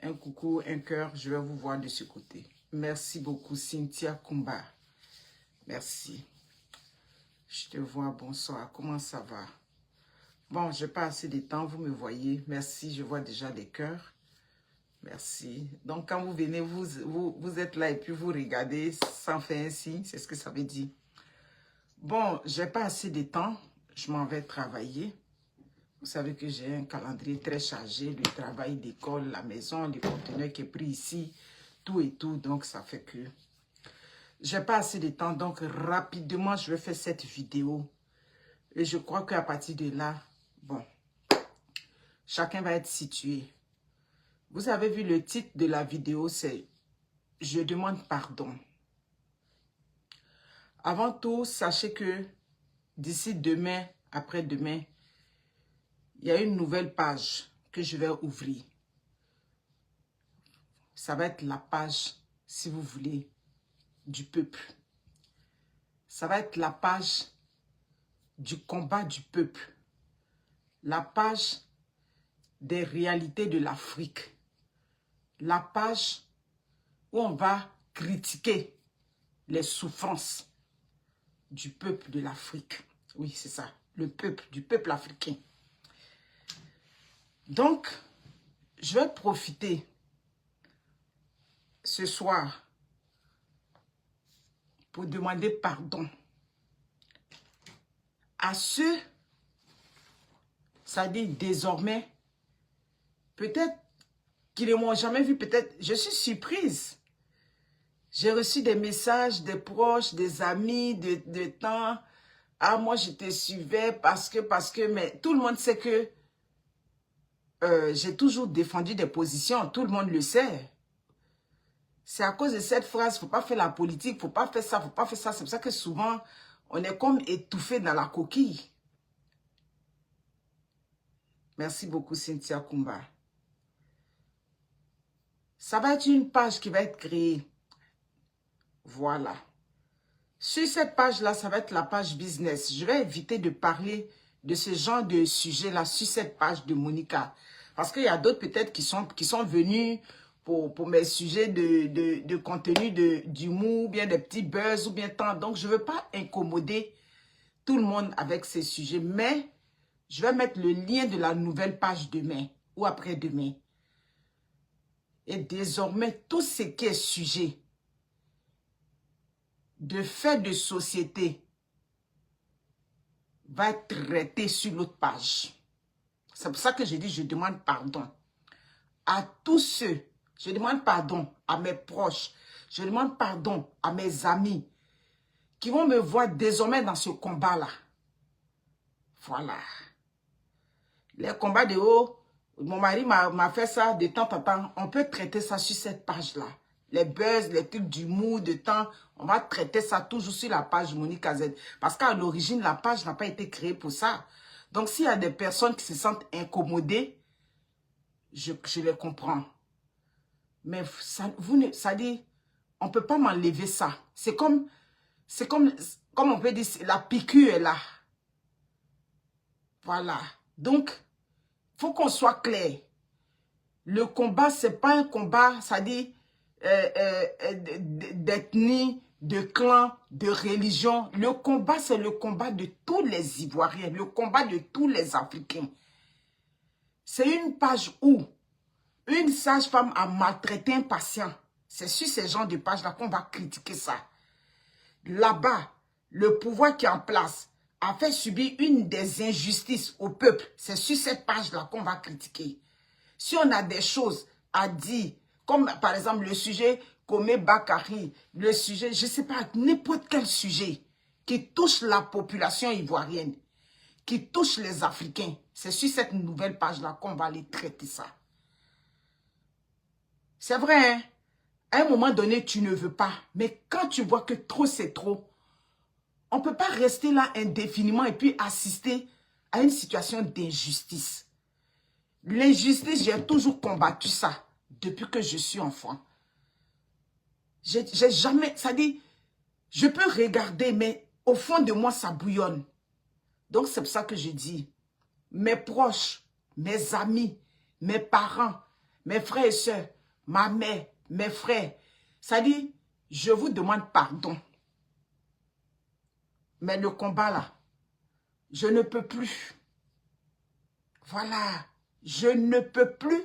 Un coucou, un cœur, je vais vous voir de ce côté. Merci beaucoup, Cynthia Kumba. Merci. Je te vois, bonsoir. Comment ça va? Bon, je n'ai pas assez de temps, vous me voyez. Merci, je vois déjà des cœurs. Merci. Donc, quand vous venez, vous êtes là et puis vous regardez sans faire un signe, c'est ce que ça veut dire. Bon, je n'ai pas assez de temps, je m'en vais travailler. Vous savez que j'ai un calendrier très chargé, le travail d'école, la maison, le conteneur qui est pris ici, tout et tout. Donc, ça fait que je n'ai pas assez de temps. Donc, rapidement, je vais faire cette vidéo. Et je crois qu'à partir de là, bon, chacun va être situé. Vous avez vu le titre de la vidéo, c'est « Je demande pardon ». Avant tout, sachez que d'ici demain, après-demain, il y a une nouvelle page que je vais ouvrir. Ça va être la page, si vous voulez, du peuple. Ça va être la page du combat du peuple. La page des réalités de l'Afrique. La page où on va critiquer les souffrances du peuple de l'Afrique. Oui, c'est ça, le peuple, du peuple africain. Donc, je vais profiter ce soir pour demander pardon à ceux, ça dit désormais, peut-être qu'ils ne m'ont jamais vu, peut-être, je suis surprise. J'ai reçu des messages des proches, des amis, de temps. Ah, moi, je te suivais parce que, mais tout le monde sait que j'ai toujours défendu des positions, tout le monde le sait. C'est à cause de cette phrase, il ne faut pas faire la politique, il ne faut pas faire ça, il ne faut pas faire ça. C'est pour ça que souvent, on est comme étouffé dans la coquille. Merci beaucoup, Cynthia Kumba. Ça va être une page qui va être créée. Voilà. Sur cette page-là, ça va être la page business. Je vais éviter de parler de ce genre de sujet-là sur cette page de Monica. Parce qu'il y a d'autres peut-être qui sont venus pour mes sujets de contenu d'humour, ou bien des petits buzz, ou bien tant. Donc, je ne veux pas incommoder tout le monde avec ces sujets. Mais, je vais mettre le lien de la nouvelle page demain ou après-demain. Et désormais, tout ce qui est sujet de fait de société va être traité sur l'autre page. C'est pour ça que je dis, je demande pardon à tous ceux, je demande pardon à mes proches, je demande pardon à mes amis qui vont me voir désormais dans ce combat-là. Voilà. Les combats de haut, mon mari m'a fait ça de temps en temps. On peut traiter ça sur cette page-là. Les buzz, les trucs d'humour, de temps, on va traiter ça toujours sur la page Monica Z. Parce qu'à l'origine, la page n'a pas été créée pour ça. Donc, s'il y a des personnes qui se sentent incommodées, je les comprends. Mais ça dit, on ne peut pas m'enlever ça. C'est comme on peut dire, la piqûre est là. Voilà. Donc, il faut qu'on soit clair. Le combat, ce n'est pas un combat, ça dit, d'ethnie, de clan, de religion. Le combat, c'est le combat de tous les Ivoiriens, le combat de tous les Africains. C'est une page où une sage-femme a maltraité un patient. C'est sur ces genres de pages-là qu'on va critiquer ça. Là-bas, le pouvoir qui est en place a fait subir une des injustices au peuple. C'est sur cette page-là qu'on va critiquer. Si on a des choses à dire, comme par exemple le sujet Komé Bakari, le sujet, je ne sais pas, n'importe quel sujet qui touche la population ivoirienne, qui touche les Africains, c'est sur cette nouvelle page-là qu'on va aller traiter ça. C'est vrai, hein? À un moment donné, tu ne veux pas. Mais quand tu vois que trop, c'est trop, on ne peut pas rester là indéfiniment et puis assister à une situation d'injustice. L'injustice, j'ai toujours combattu ça depuis que je suis enfant. J'ai jamais, ça dit, je peux regarder, mais au fond de moi, ça bouillonne. Donc, c'est pour ça que je dis, mes proches, mes amis, mes parents, mes frères et sœurs, ma mère, mes frères. Ça dit, je vous demande pardon. Mais le combat là, je ne peux plus. Voilà, je ne peux plus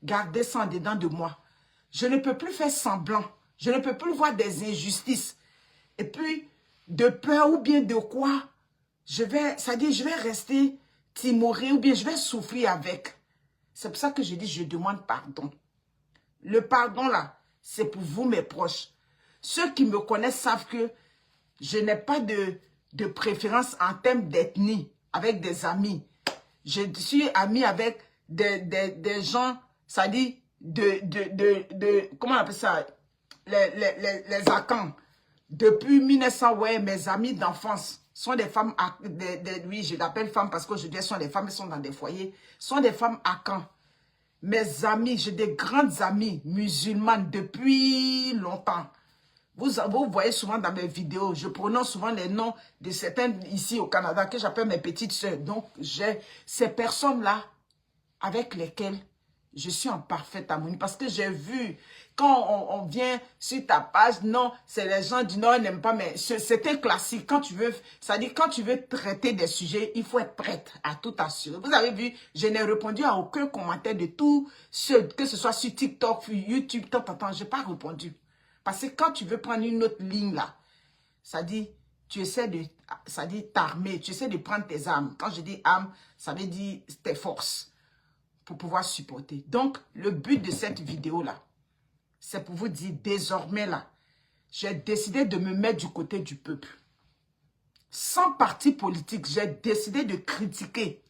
garder ça en dedans de moi. Je ne peux plus faire semblant. Je ne peux plus voir des injustices. Et puis, de peur ou bien de quoi, je vais rester timoré ou bien je vais souffrir avec. C'est pour ça que je dis, je demande pardon. Le pardon là, c'est pour vous mes proches. Ceux qui me connaissent savent que je n'ai pas de préférence en termes d'ethnie avec des amis. Je suis ami avec des gens, ça dit, comment on appelle ça, les Akans. Depuis 1900, ouais, mes amis d'enfance sont des femmes, oui, je l'appelle femmes parce que je dis, sont des femmes, elles sont dans des foyers, sont des femmes Akans. Mes amis, j'ai des grandes amies musulmanes depuis longtemps. Vous voyez souvent dans mes vidéos, je prononce souvent les noms de certains ici au Canada que j'appelle mes petites sœurs. Donc, j'ai ces personnes-là avec lesquelles je suis en parfaite harmonie. Parce que j'ai vu, quand on vient sur ta page, non, c'est les gens du Nord n'aiment pas, mais c'est un classique. Quand tu veux, ça dit quand tu veux traiter des sujets, il faut être prête à tout assurer. Vous avez vu, je n'ai répondu à aucun commentaire de tous ceux, que ce soit sur TikTok, sur YouTube, je n'ai pas répondu. Parce que quand tu veux prendre une autre ligne là, ça dit, tu essaies de, ça dit t'armer, tu essaies de prendre tes armes. Quand je dis armes, ça veut dire tes forces pour pouvoir supporter. Donc, le but de cette vidéo là, c'est pour vous dire, désormais là, j'ai décidé de me mettre du côté du peuple. Sans parti politique, j'ai décidé de critiquer.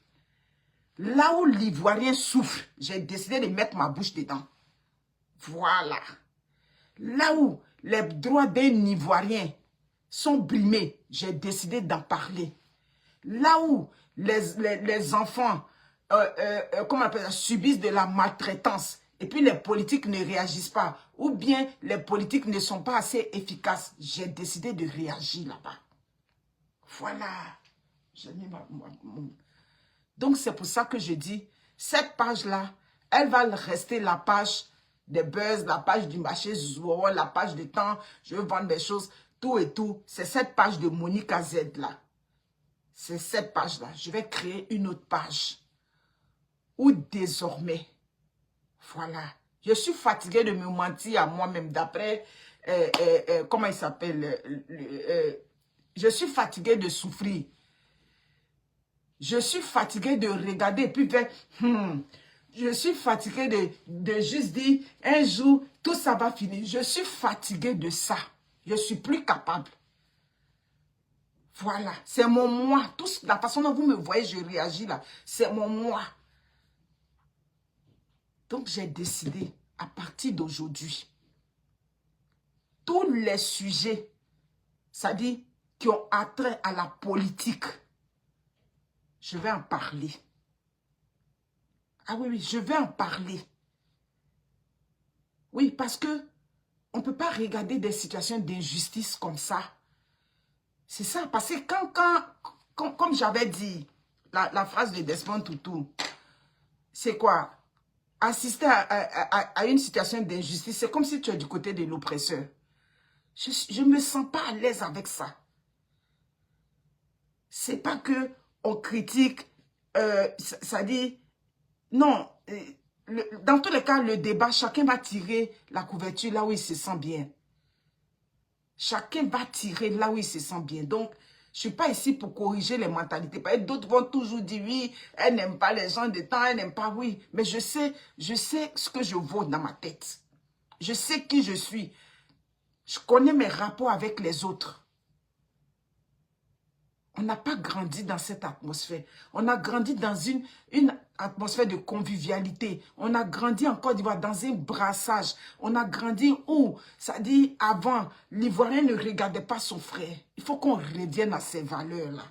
Là où l'Ivoirien souffre, j'ai décidé de mettre ma bouche dedans. Voilà. Là où les droits d'un Ivoirien sont brimés, j'ai décidé d'en parler. Là où les enfants comment on appelle ça, subissent de la maltraitance et puis les politiques ne réagissent pas ou bien les politiques ne sont pas assez efficaces, j'ai décidé de réagir là-bas. Voilà. J'ai mis Donc c'est pour ça que je dis, cette page-là, elle va rester la page des buzz, la page du marché Zouo, la page de temps, je veux vendre des choses, tout et tout. C'est cette page de Monica Z là. C'est cette page-là. Je vais créer une autre page. Où désormais, voilà, je suis fatiguée de me mentir à moi-même d'après, comment il s'appelle, je suis fatiguée de souffrir. Je suis fatiguée de regarder et puis faire, je suis fatiguée de juste dire, un jour, tout ça va finir. Je suis fatiguée de ça. Je suis plus capable. Voilà, c'est mon moi. La façon dont vous me voyez, je réagis là. C'est mon moi. Donc, j'ai décidé, à partir d'aujourd'hui, tous les sujets, c'est-à-dire qui ont attrait à la politique, je vais en parler. Ah oui, oui, je vais en parler. Oui, parce que on ne peut pas regarder des situations d'injustice comme ça. C'est ça, parce que comme j'avais dit, la phrase de Desmond Tutu, c'est quoi? Assister à une situation d'injustice, c'est comme si tu es du côté de l'oppresseur. Je ne me sens pas à l'aise avec ça. C'est pas que on critique, ça dit, non, dans tous les cas, le débat, chacun va tirer la couverture là où il se sent bien. Chacun va tirer là où il se sent bien. Donc, je ne suis pas ici pour corriger les mentalités. D'autres vont toujours dire, oui, elle n'aime pas les gens de temps, elle n'aime pas, oui. Mais je sais ce que je vaux dans ma tête. Je sais qui je suis. Je connais mes rapports avec les autres. On n'a pas grandi dans cette atmosphère. On a grandi dans une atmosphère de convivialité. On a grandi en Côte d'Ivoire dans un brassage. On a grandi où, ça dit, avant, l'Ivoirien ne regardait pas son frère. Il faut qu'on revienne à ces valeurs-là.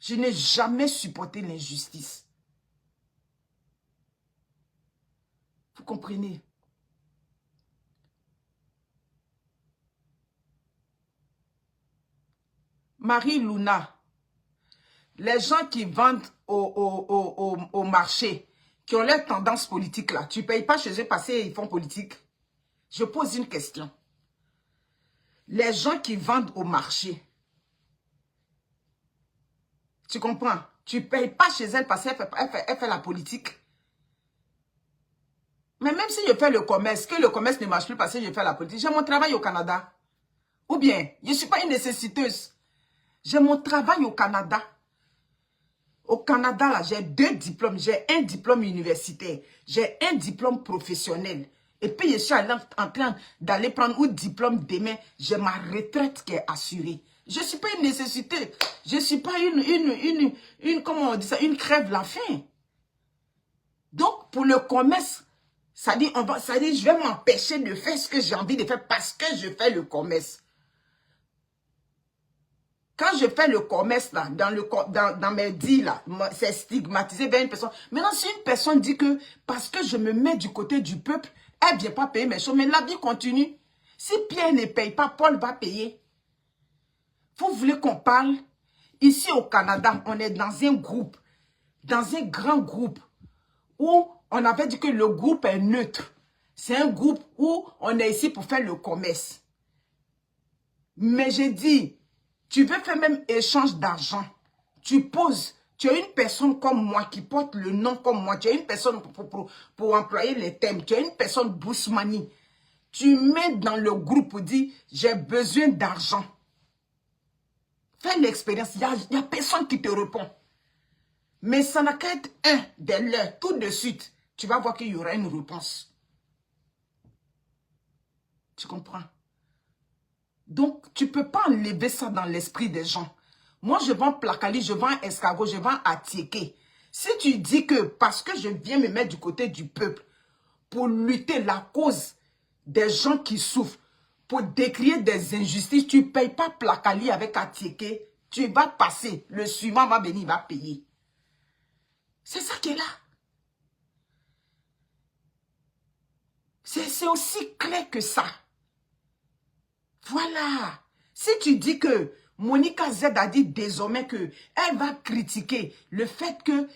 Je n'ai jamais supporté l'injustice. Vous comprenez? Marie Luna, les gens qui vendent au marché, qui ont leur tendance politique là, tu ne payes pas chez eux parce qu'ils font politique? Je pose une question. Les gens qui vendent au marché, tu comprends? Tu ne payes pas chez elle parce qu'elle fait la politique. Mais même si je fais le commerce, que le commerce ne marche plus parce que je fais la politique, j'ai mon travail au Canada. Ou bien, je ne suis pas une nécessiteuse. J'ai mon travail au Canada. Au Canada, là, j'ai 2 diplômes. J'ai un diplôme universitaire. J'ai un diplôme professionnel. Et puis, je suis en train d'aller prendre un diplôme demain. J'ai ma retraite qui est assurée. Je ne suis pas une nécessité. Je ne suis pas comment on dit ça, une crève la faim. Donc, pour le commerce, ça dit, je vais m'empêcher de faire ce que j'ai envie de faire parce que je fais le commerce. Quand je fais le commerce, là, dans mes dits, là, c'est stigmatisé vers une personne. Maintenant, si une personne dit que parce que je me mets du côté du peuple, elle ne vient pas payer mes choses, mais la vie continue. Si Pierre ne paye pas, Paul va payer. Vous voulez qu'on parle? Ici au Canada, on est dans un groupe, dans un grand groupe, où on avait dit que le groupe est neutre. C'est un groupe où on est ici pour faire le commerce. Mais j'ai dit, tu veux faire même échange d'argent. Tu poses, tu as une personne comme moi qui porte le nom comme moi. Tu as une personne pour employer les thèmes. Tu as une personne Bousmani. Tu mets dans le groupe pour dire, j'ai besoin d'argent. Fais l'expérience. Il n'y a personne qui te répond. Mais ça n'a qu'à être un des leurs. Tout de suite, tu vas voir qu'il y aura une réponse. Tu comprends? Donc, tu ne peux pas enlever ça dans l'esprit des gens. Moi, je vends placali, je vends escargot, je vends atiéké. Si tu dis que parce que je viens me mettre du côté du peuple pour lutter la cause des gens qui souffrent, pour décrier des injustices, tu ne payes pas placali avec atiéké, tu vas passer. Le suivant va venir, il va payer. C'est ça qui est là. C'est aussi clair que ça. Voilà. Si tu dis que Monica Z a dit désormais que elle va critiquer le fait que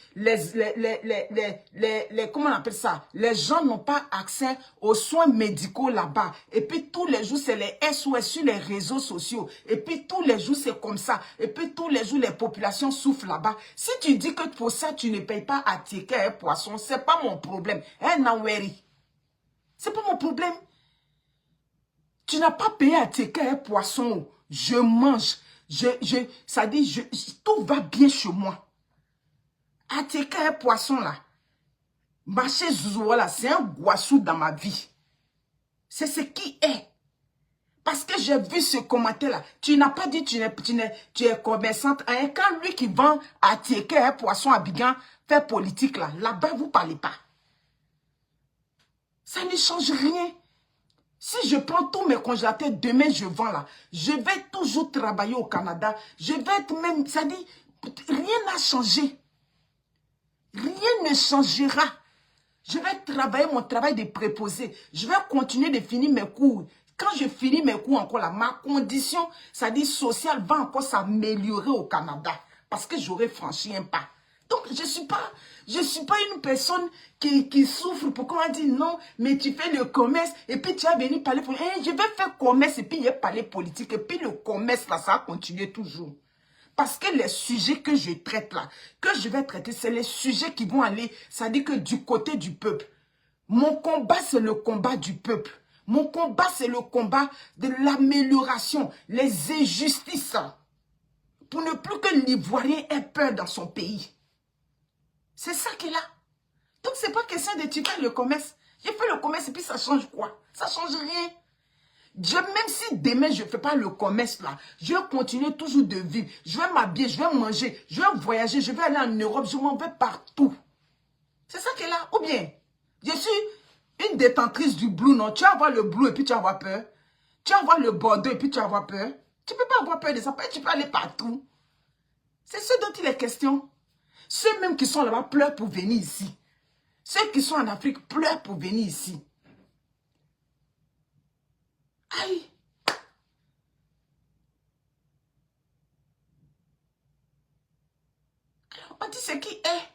comment on appelle ça, les gens n'ont pas accès aux soins médicaux là-bas. Et puis tous les jours, c'est les SOS sur les réseaux sociaux. Et puis tous les jours, c'est comme ça. Et puis tous les jours, les populations souffrent là-bas. Si tu dis que pour ça, tu ne payes pas à ticket et poisson, c'est pas mon problème. C'est pas mon problème. Tu n'as pas payé à tes un poisson. Je mange. Ça dit, tout va bien chez moi. À tes un poisson là. Marché Zouzou là, c'est un guassou dans ma vie. C'est ce qui est. Parce que j'ai vu ce commentaire là. Tu n'as pas dit tu es commerçante. Hein? Quand lui qui vend à tes un poisson à Bigan fait politique là, là-bas vous ne parlez pas. Ça ne change rien. Si je prends tous mes congélateurs, demain je vends là, je vais toujours travailler au Canada. Je vais être même, ça dit, rien n'a changé. Rien ne changera. Je vais travailler mon travail de préposé. Je vais continuer de finir mes cours. Quand je finis mes cours encore là, ma condition, ça dit sociale, va encore s'améliorer au Canada. Parce que j'aurai franchi un pas. Donc, je ne suis pas une personne qui souffre pour qu'on dit non, mais tu fais le commerce et puis tu as venu parler politique. Je vais faire commerce et puis il y a parler politique et puis le commerce là, ça va continuer toujours. Parce que les sujets que je traite là, que je vais traiter, c'est les sujets qui vont aller, ça dit que du côté du peuple. Mon combat, c'est le combat du peuple. Mon combat, c'est le combat de l'amélioration, les injustices. Pour ne plus que l'Ivoirien ait peur dans son pays. C'est ça qui est là. Donc, ce n'est pas question de tu fais le commerce. J'ai fait le commerce et puis ça change quoi? Ça ne change rien. Même si demain je ne fais pas le commerce là, je vais continuer toujours de vivre. Je vais m'habiller, je vais manger, je vais voyager, je vais aller en Europe, je m'en vais partout. C'est ça qui est là. Ou bien, je suis une détentrice du blue, non? Tu vas avoir le blue et puis tu vas avoir peur. Tu vas avoir le bordeaux et puis tu vas avoir peur. Tu ne peux pas avoir peur de ça. Tu peux aller partout. C'est ce dont il est question. Ceux même qui sont là-bas pleurent pour venir ici. Ceux qui sont en Afrique pleurent pour venir ici. Aïe. Alors, on dit ce qui est.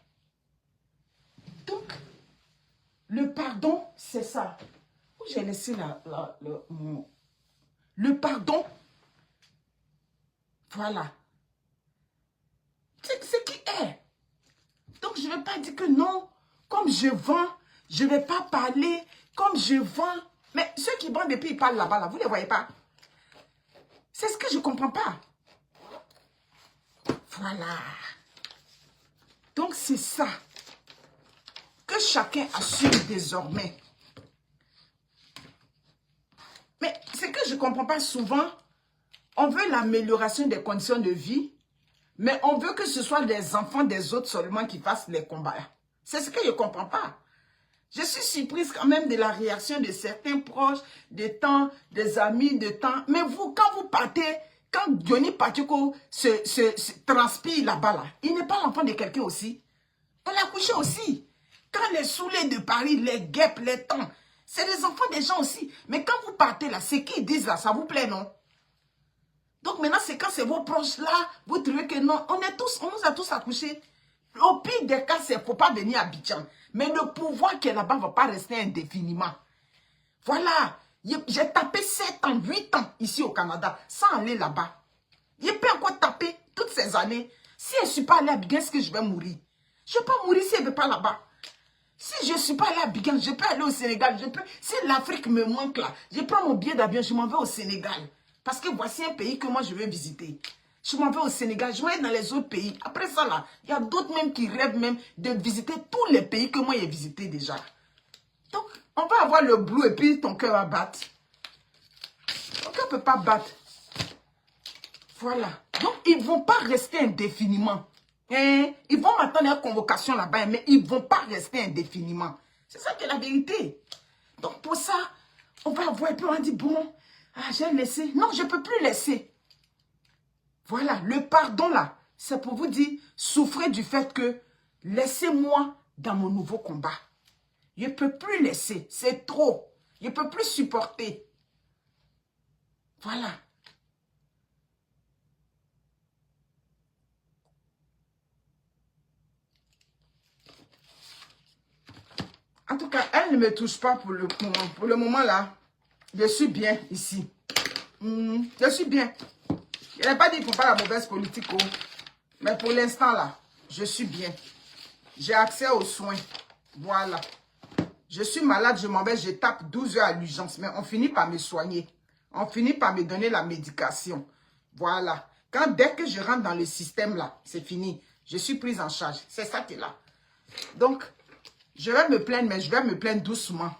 Donc, Le pardon, c'est ça. Où j'ai laissé le pardon. Voilà. C'est ce qui est. Donc, je ne vais pas dire que non. Comme je vends, je ne vais pas parler. Comme je vends. Mais ceux qui vendent et puis ils parlent là-bas, là, vous ne les voyez pas. C'est ce que je ne comprends pas. Voilà. Donc, c'est ça que chacun assume désormais. Mais ce que je ne comprends pas souvent, on veut l'amélioration des conditions de vie, mais on veut que ce soit les enfants des autres seulement qui fassent les combats. C'est ce que je ne comprends pas. Je suis surprise quand même de la réaction de certains proches, des amis, de temps. Mais vous, quand vous partez, quand Diony Patiko se transpire là-bas, là, il n'est pas l'enfant de quelqu'un aussi. On l'a couché aussi. Quand les saoulés de Paris, les guêpes, les temps, c'est les enfants des gens aussi. Mais quand vous partez là, c'est qu'ils disent là, ça vous plaît, non? Donc maintenant, c'est quand c'est vos proches là, vous trouvez que non, on nous a tous accouchés. Au pire des cas, il ne faut pas venir à Abidjan. Mais le pouvoir qui est là-bas ne va pas rester indéfiniment. Voilà. J'ai tapé 7 ans, 8 ans ici au Canada, sans aller là-bas. Je peux encore taper toutes ces années. Si je ne suis pas allée à Abidjan, est-ce que je vais mourir? Je ne vais pas mourir si je ne vais pas là-bas. Si je ne suis pas allée à Abidjan, je peux aller au Sénégal. Si l'Afrique me manque là, je prends mon billet d'avion, je m'en vais au Sénégal. Parce que voici un pays que moi je veux visiter. Je m'en vais au Sénégal, je vais aller dans les autres pays. Après ça là, il y a d'autres même qui rêvent même de visiter tous les pays que moi j'ai visités déjà. Donc, on va avoir le bleu et puis ton cœur va battre. Ton cœur ne peut pas battre. Voilà. Donc, ils ne vont pas rester indéfiniment. Hein? Ils vont m'attendre à une convocation là-bas, mais ils ne vont pas rester indéfiniment. C'est ça qui est la vérité. Donc, pour ça, on va avoir et puis on va dire, bon, j'ai laissé. Non, je ne peux plus laisser. Voilà, le pardon là, c'est pour vous dire, souffrez du fait que laissez-moi dans mon nouveau combat. Je ne peux plus laisser, c'est trop. Je ne peux plus supporter. Voilà. En tout cas, elle ne me touche pas pour le moment. Pour le moment là, je suis bien ici. Je suis bien. Je n'ai pas dit qu'il ne faut pas la mauvaise politique. Oh. Mais pour l'instant là, je suis bien. J'ai accès aux soins. Voilà. Je suis malade, je m'en vais, je tape 12 heures à l'urgence. Mais on finit par me soigner. On finit par me donner la médication. Voilà. Dès que je rentre dans le système là, c'est fini. Je suis prise en charge. C'est ça qui est là. Donc, je vais me plaindre, mais je vais me plaindre doucement.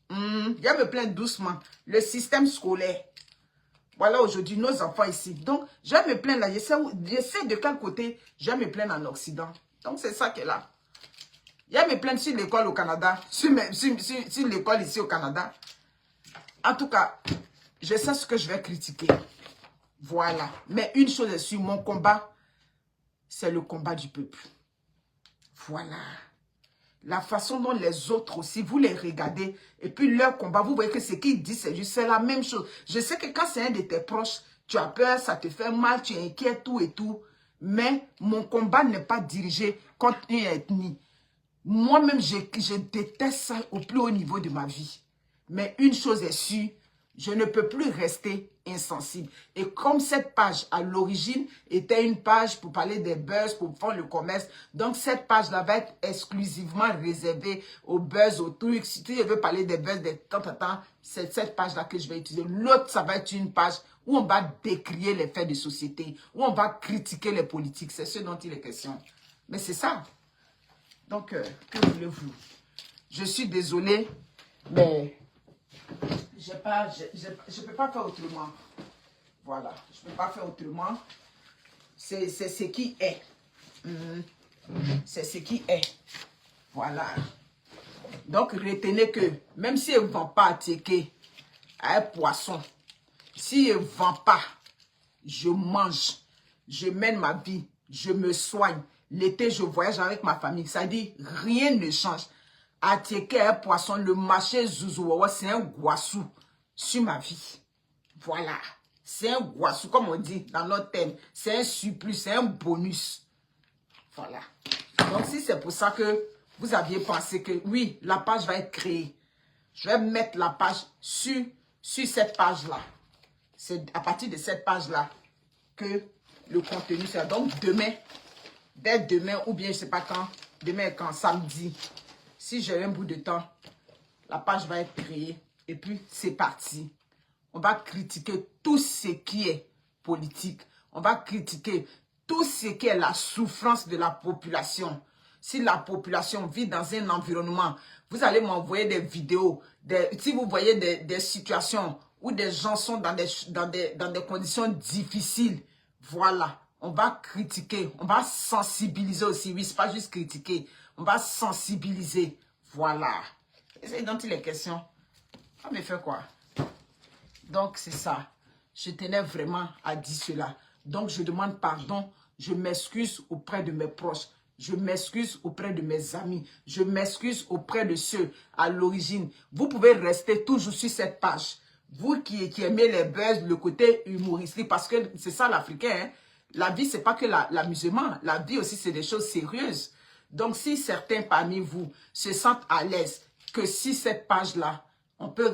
Je vais me plaindre doucement. Le système scolaire. Voilà aujourd'hui nos enfants ici. Donc, je vais me plaindre là. Je sais de quel côté je vais me plaindre en Occident. Donc, c'est ça qui est là. Je vais me plaindre sur l'école au Canada. Sur l'école ici au Canada. En tout cas, je sais ce que je vais critiquer. Voilà. Mais une chose est sûre, mon combat, c'est le combat du peuple. Voilà. La façon dont les autres aussi, vous les regardez, et puis leur combat, vous voyez que ce qu'ils disent, c'est juste la même chose. Je sais que quand c'est un de tes proches, tu as peur, ça te fait mal, tu es inquiet, tout et tout. Mais mon combat n'est pas dirigé contre une ethnie. Moi-même, je déteste ça au plus haut niveau de ma vie. Mais une chose est sûre, je ne peux plus rester insensible. Et comme cette page, à l'origine, était une page pour parler des buzz, pour faire le commerce, donc cette page-là va être exclusivement réservée aux buzz, aux trucs. Si tu veux parler des buzz, c'est cette page-là que je vais utiliser. L'autre, ça va être une page où on va décrier les faits de société, où on va critiquer les politiques. C'est ce dont il est question. Mais c'est ça. Donc, que voulez-vous? Je suis désolée, mais je ne peux pas faire autrement. Voilà, je ne peux pas faire autrement. C'est ce qui est. C'est ce qui est. Voilà. Donc, retenez que même si je ne vends pas à Teke, à un poisson, si je ne vends pas, je mange, je mène ma vie, je me soigne. L'été, je voyage avec ma famille. Ça dit, rien ne change. À Teke, un poisson, le marché Zouzouawa, c'est un guassou sur ma vie. Voilà. C'est un guassou, comme on dit dans notre thème. C'est un surplus, c'est un bonus. Voilà. Donc, si c'est pour ça que vous aviez pensé que oui, la page va être créée. Je vais mettre la page sur cette page-là. C'est à partir de cette page-là que le contenu sera. Donc demain, dès demain, ou bien je ne sais pas quand, demain quand, samedi, si j'ai un bout de temps, la page va être créée. Et puis c'est parti. On va critiquer tout ce qui est politique. On va critiquer tout ce qui est la souffrance de la population. Si la population vit dans un environnement, vous allez m'envoyer des vidéos. Si vous voyez des situations où des gens sont dans des conditions difficiles, voilà. On va critiquer, on va sensibiliser aussi. Oui, ce n'est pas juste critiquer. On va sensibiliser. Voilà. C'est dont il est question. On me fait quoi? Donc, c'est ça. Je tenais vraiment à dire cela. Donc, je demande pardon. Je m'excuse auprès de mes proches. Je m'excuse auprès de mes amis. Je m'excuse auprès de ceux à l'origine. Vous pouvez rester toujours sur cette page. Vous qui aimez les buzz, le côté humoristique, parce que c'est ça l'Africain. Hein? La vie, c'est pas que l'amusement. La vie aussi, c'est des choses sérieuses. Donc, si certains parmi vous se sentent à l'aise que si cette page-là,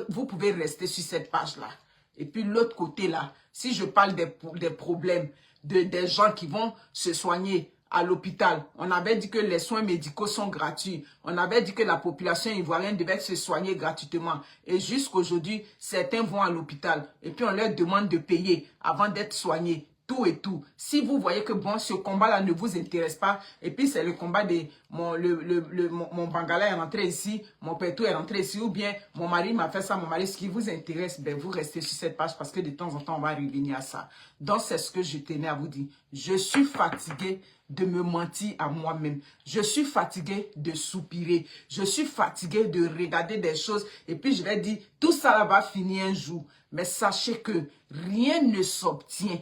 vous pouvez rester sur cette page-là. Et puis l'autre côté là, si je parle des problèmes, des gens qui vont se soigner à l'hôpital, on avait dit que les soins médicaux sont gratuits. On avait dit que la population ivoirienne devait se soigner gratuitement. Et jusqu'aujourd'hui, certains vont à l'hôpital. Et puis on leur demande de payer avant d'être soignés. Tout et tout. Si vous voyez que bon, ce combat-là ne vous intéresse pas, et puis c'est le combat de mon Bangala est rentré ici, mon Pétou est rentré ici, ou bien mon mari m'a fait ça, mon mari, ce qui vous intéresse, ben vous restez sur cette page parce que de temps en temps, on va revenir à ça. Donc, c'est ce que je tenais à vous dire. Je suis fatigué de me mentir à moi-même. Je suis fatigué de soupirer. Je suis fatigué de regarder des choses, et puis je vais dire, tout ça là va finir un jour. Mais sachez que rien ne s'obtient.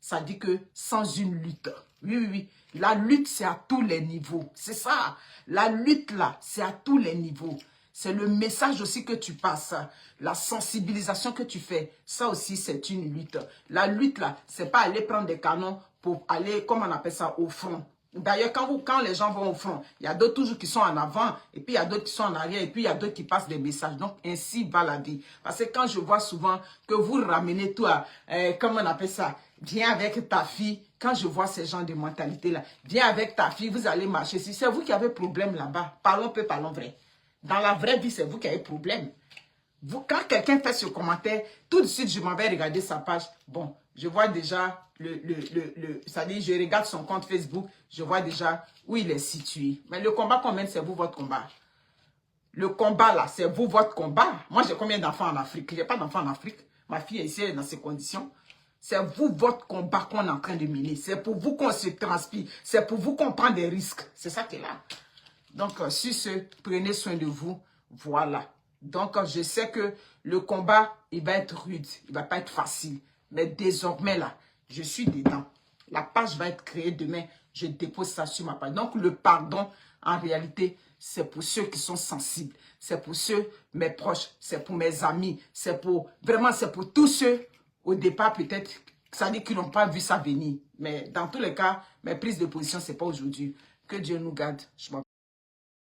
Ça dit que sans une lutte. Oui, oui, oui. La lutte, c'est à tous les niveaux. C'est ça. La lutte, là, c'est à tous les niveaux. C'est le message aussi que tu passes. La sensibilisation que tu fais. Ça aussi, c'est une lutte. La lutte, là, c'est pas aller prendre des canons pour aller, comment on appelle ça, au front. D'ailleurs, quand les gens vont au front, il y a d'autres toujours qui sont en avant, et puis il y a d'autres qui sont en arrière, et puis il y a d'autres qui passent des messages. Donc, ainsi va la vie. Parce que quand je vois souvent que vous ramenez tout à, comment on appelle ça, viens avec ta fille, quand je vois ces gens de mentalité-là, viens avec ta fille, vous allez marcher. Si c'est vous qui avez problème là-bas, parlons peu, parlons vrai. Dans la vraie vie, c'est vous qui avez problème. Vous, quand quelqu'un fait ce commentaire, tout de suite, je m'en vais regarder sa page. Bon, je vois déjà, c'est-à-dire, je regarde son compte Facebook, je vois déjà où il est situé. Mais le combat qu'on mène, c'est vous, votre combat. Le combat, là, c'est vous, votre combat. Moi, j'ai combien d'enfants en Afrique? Je n'ai pas d'enfants en Afrique. Ma fille est ici, elle est dans ces conditions. C'est vous, votre combat qu'on est en train de mener. C'est pour vous qu'on se transpire. C'est pour vous qu'on prend des risques. C'est ça qui est là. Donc, sur ce, prenez soin de vous. Voilà. Donc, je sais que le combat, il va être rude. Il ne va pas être facile. Mais désormais, là, je suis dedans. La page va être créée demain. Je dépose ça sur ma page. Donc, le pardon, en réalité, c'est pour ceux qui sont sensibles. C'est pour ceux, mes proches. C'est pour mes amis. C'est pour, vraiment, c'est pour tous ceux, au départ, peut-être, ça dit qu'ils n'ont pas vu ça venir. Mais dans tous les cas, mes prises de position, ce n'est pas aujourd'hui. Que Dieu nous garde. Je